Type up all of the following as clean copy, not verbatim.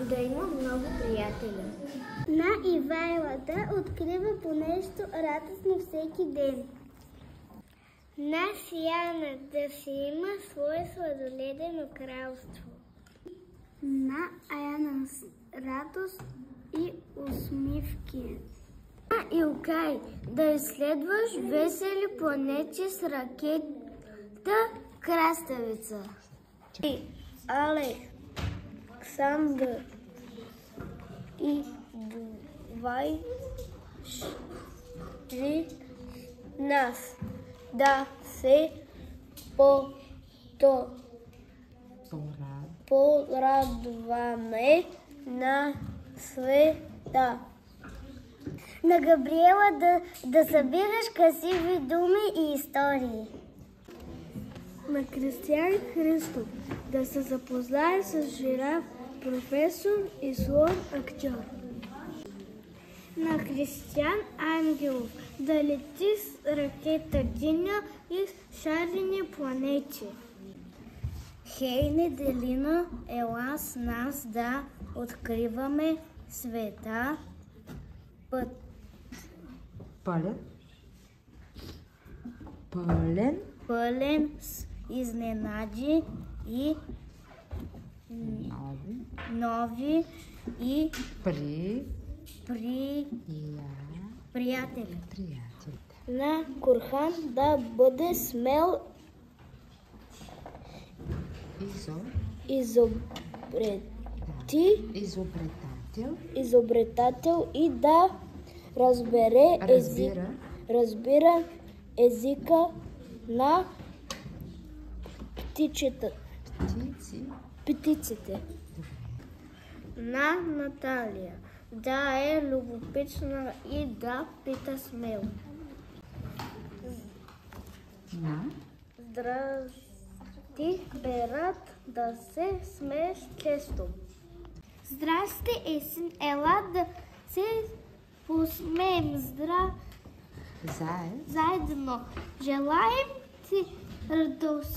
да има много приятели. На Ивайла да открива по нещо радостно всеки ден. На Сияна да си има свое сладоледено кралство. На Аяна радост и усмивки. На Илкай да изследваш весели планети с ракета Краставица. И Александър и двайши нас да се порадваме на света. На Габриела да събираш красиви думи и истории. На Кристиян Христов да се запознае с жираф, професор и слон актьор. На Кристиян Ангелов да лети с ракета Диня и шарени планети. Хей, Неделина, ела с нас да откриваме света. Пълен с изненади и нови и приятели. На Курхан да бъде смел изобретател и да разбира езика на птиците. На Наталия да е любопитна и да пита смело. Здрасти, Берат, да се смееш често. Здрасти, Есен, ела да се посмеем заедно. Желаем ти радост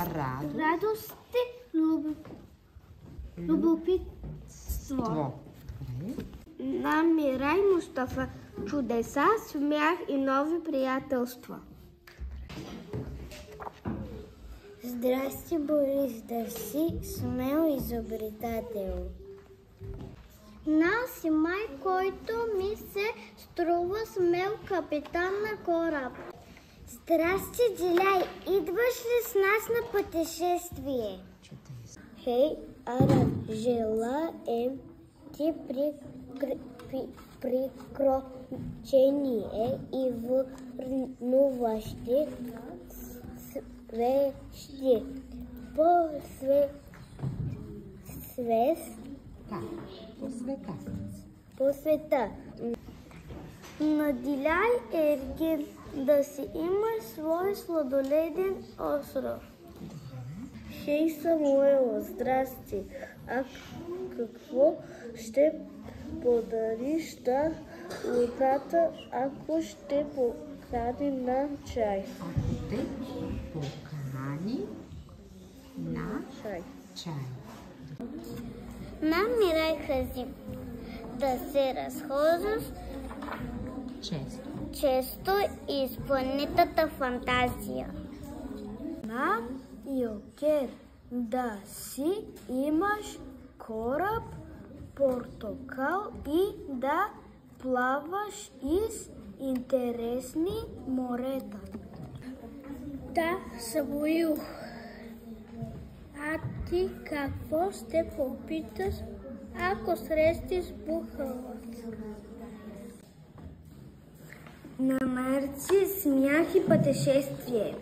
любопитство. На Мирай Мустафа чудеса, смях и нови приятелства. Здрасти, Борис, да си смел изобретател. На Симай, който ми се струва смел капитан на кораб. Здрасти, Джилай, идваш ли с нас на пътешествие? Хей, Араб, желаем ти приключение и вълнуващи свещи по света. Наделяй, Ерген, да си имаш свой сладоледен остров. Хей, Самуела, здрасти. А какво ще подариш на Луката, ако ще покани на чай? Ще покани на чай. На Мирай Хазим да се разхождаш често из планетата фантазия. На Йокер да си имаш кораб, портокал и да плаваш из интересни морета. Да, Самуил, а ти какво ще попиташ, ако срещиш бухалът? На Марци смях и пътешествие.